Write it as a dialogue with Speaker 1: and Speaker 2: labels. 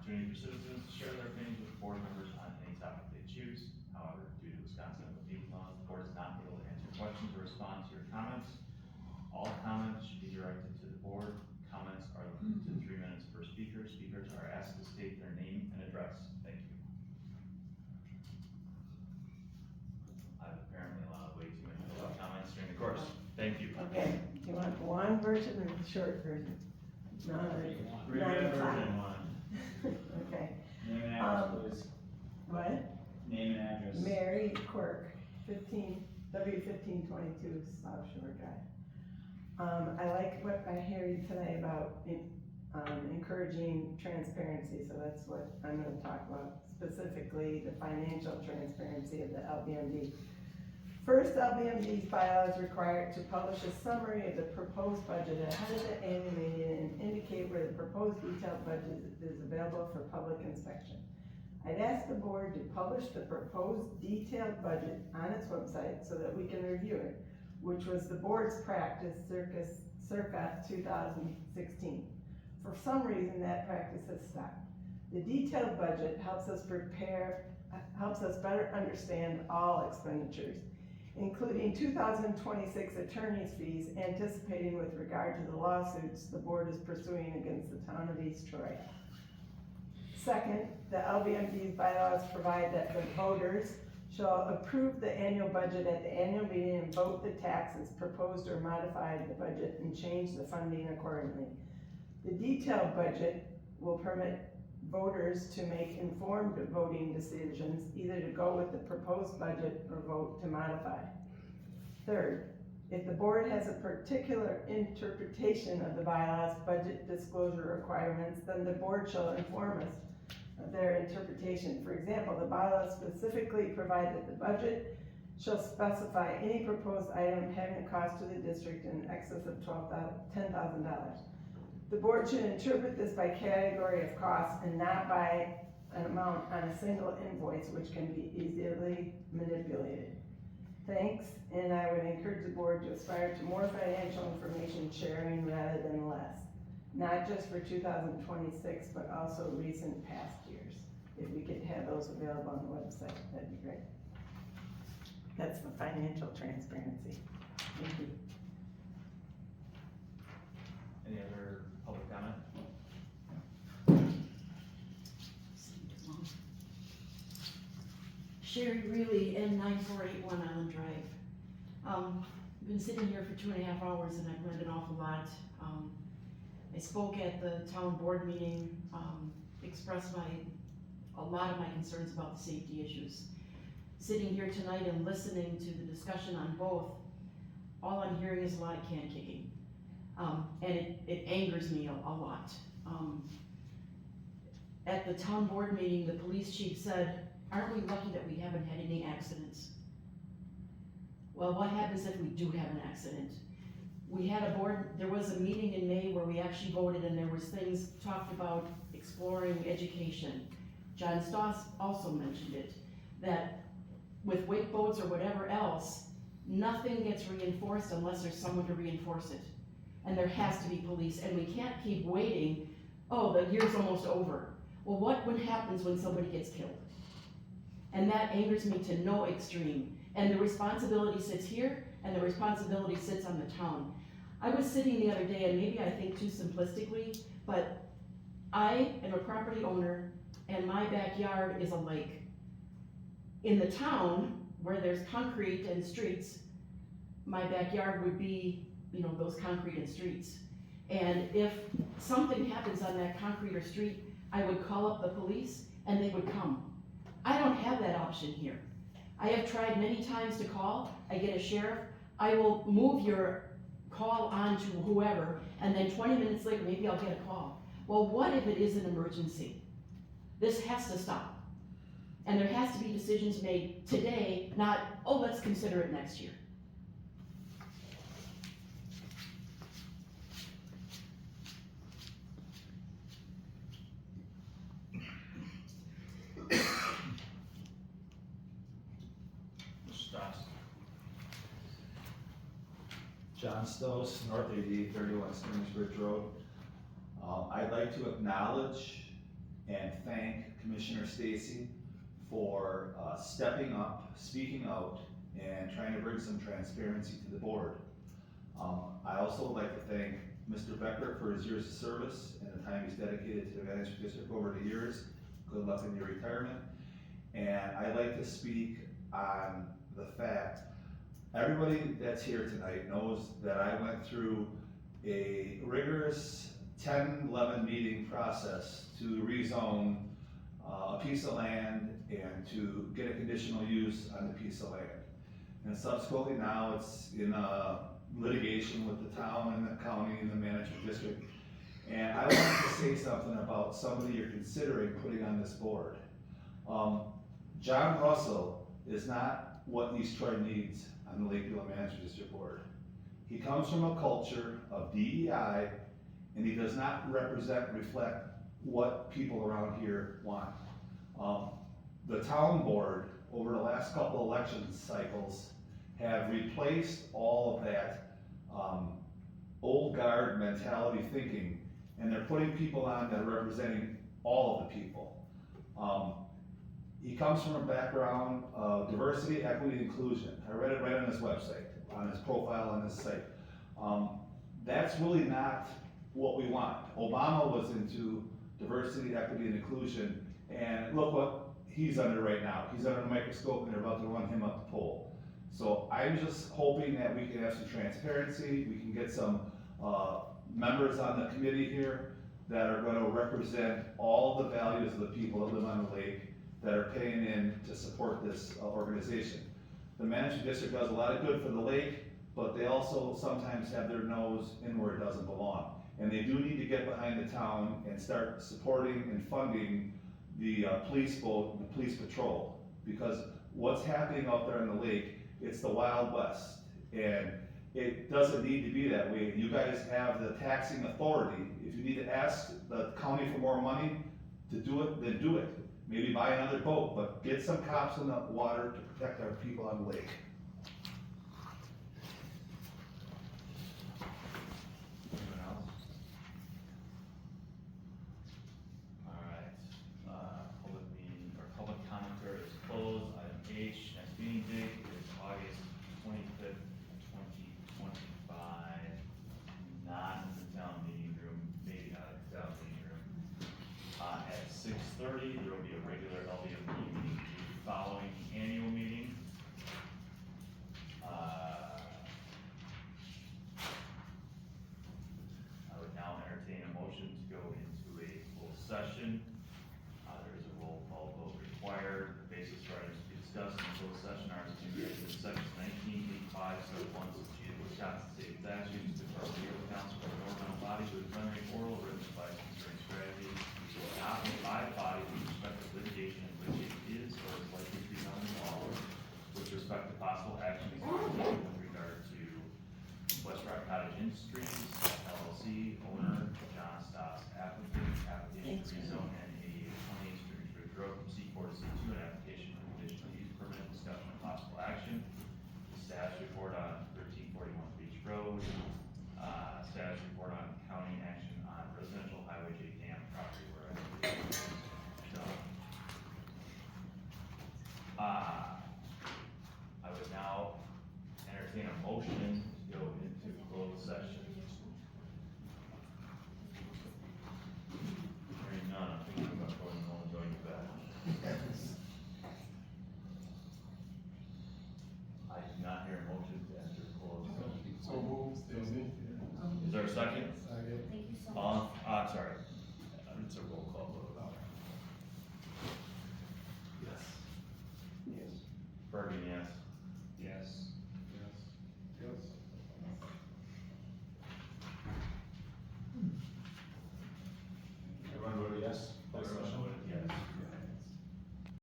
Speaker 1: opportunity for citizens to share their opinions with board members on any topic they choose. However, due to Wisconsin open meeting laws, the board is not able to answer questions or respond to your comments. All comments should be directed to the board. Comments are limited to 3 minutes per speaker. Speakers are asked to state their name and address. Thank you. I've apparently allowed way too many public comments during the course. Thank you.
Speaker 2: Okay, you want the long version or the short version? No,
Speaker 1: Abbreviated version one.
Speaker 2: Okay,
Speaker 3: Name and address, please.
Speaker 2: what?
Speaker 3: Name and address.
Speaker 2: Mary Quirk, 1522 South Shore Drive. I like what I hear you tonight about encouraging transparency, so that's what I'm gonna talk about, specifically the financial transparency of the LBMD. First, LBMD's bylaws require it to publish a summary of the proposed budget ahead of the annual meeting and indicate where the proposed detailed budget is available for public inspection. I'd ask the board to publish the proposed detailed budget on its website so that we can review it, which was the board's practice circa 2016. For some reason, that practice has stopped. The detailed budget helps us better understand all expenditures, including 2026 attorney's fees anticipating with regard to the lawsuits the board is pursuing against the town of East Troy. Second, the LBMD's bylaws provide that the voters shall approve the annual budget at the annual meeting and vote the taxes proposed or modified the budget and change the funding accordingly. The detailed budget will permit voters to make informed voting decisions, either to go with the proposed budget or vote to modify. Third, if the board has a particular interpretation of the bylaws budget disclosure requirements, then the board shall inform us of their interpretation. For example, the bylaws specifically provide that the budget shall specify any proposed item having a cost to the district in excess of $10,000. The board should interpret this by category of costs and not by an amount on a single invoice, which can be easily manipulated. Thanks, and I would encourage the board to aspire to more financial information sharing rather than less. Not just for 2026, but also recent past years. If we could have those available on the website, that'd be great. That's the financial transparency. Thank you.
Speaker 1: Any other public comment?
Speaker 4: Sherry Reilly, N9481 Island Drive. I've been sitting here for 2.5 hours and I've learned an awful lot. I spoke at the town board meeting, expressed a lot of my concerns about the safety issues. Sitting here tonight and listening to the discussion on both, all I'm hearing is a lot of can kicking. And it angers me a lot. At the town board meeting, the police chief said, aren't we lucky that we haven't had any accidents? Well, what happens if we do have an accident? There was a meeting in May where we actually voted and there was things talked about exploring education. John Stoss also mentioned it, that with wake boats or whatever else, nothing gets reinforced unless there's someone to reinforce it. And there has to be police, and we can't keep waiting, oh, the year's almost over. Well, what happens when somebody gets killed? And that angers me to no extreme. And the responsibility sits here, and the responsibility sits on the town. I was sitting the other day, and maybe I think too simplistically, but I am a property owner, and my backyard is a lake. In the town, where there's concrete and streets, my backyard would be, those concrete and streets. And if something happens on that concrete or street, I would call up the police, and they would come. I don't have that option here. I have tried many times to call, I get a sheriff, I will move your call on to whoever, and then 20 minutes later, maybe I'll get a call. Well, what if it is an emergency? This has to stop. And there has to be decisions made today, not, oh, let's consider it next year.
Speaker 3: John Stoss, North 8831 Steamers Bridge Road. I'd like to acknowledge
Speaker 5: and thank Commissioner Stacy for stepping up, speaking out, and trying to bring some transparency to the board. I also would like to thank Mr. Becker for his years of service and the time he's dedicated to the management district over the years. Good luck in your retirement. And I'd like to speak on the fact, everybody that's here tonight knows that I went through a rigorous 10-11 meeting process to rezone a piece of land and to get a conditional use on the piece of land. And subsequently now it's in litigation with the town and the county and the management district. And I wanted to say something about somebody you're considering putting on this board. John Russell is not what East Troy needs on the Lake Beulah Management District Board. He comes from a culture of DEI, and he does not reflect what people around here want. The town board, over the last couple election cycles, have replaced all of that old guard mentality thinking, and they're putting people on that are representing all of the people. He comes from a background of diversity, equity, and inclusion. I read it right on his website, on his profile on his site. That's really not what we want. Obama was into diversity, equity, and inclusion, and look what he's under right now. He's under a microscope and they're about to run him up the pole. So I'm just hoping that we can have some transparency, we can get some members on the committee here that are gonna represent all the values of the people that live on the lake, that are paying in to support this organization. The management district does a lot of good for the lake, but they also sometimes have their nose in where it doesn't belong. And they do need to get behind the town and start supporting and funding the police boat, the police patrol. Because what's happening out there in the lake, it's the Wild West. And it doesn't need to be that way. You guys have the taxing authority. If you need to ask the county for more money to do it, then do it. Maybe buy another boat, but get some cops in the water to protect our people on the lake.
Speaker 1: Anyone else? Alright, public meeting, or public commentary is closed. Item H, next meeting date is August 25th, 2025. Not in the town meeting room, maybe not in the town meeting room. At 6:30, there will be a regular LBMP meeting following the annual meeting. I would now entertain a motion to go into a closed session. There is a roll call vote required. The basis for items to be discussed in closed session are as enumerated in sections 1985, sub 1, sub G of the Wisconsin State statutes, to defer legal counsel for a governmental body to exonerate oral or written advice concerning strategy, which will not be by the body with respect to litigation in which it is or is likely to become involved, with respect to possible action taken with regard to West Rock Cottage Industries, LLC, owner, John Stoss, applicant to rezone and 8820 Street Ridge Road from C4 to C2, an application for conditional use permit, discussion of possible action. Status report on 1341 Beach Road, status report on county action on residential highway J Dam property where I would now entertain a motion to go into closed session. Hearing none, I'm thinking about going home and going to bed. I do not hear a motion to enter closed session.
Speaker 6: So moved, Stacy.
Speaker 1: Is there a second?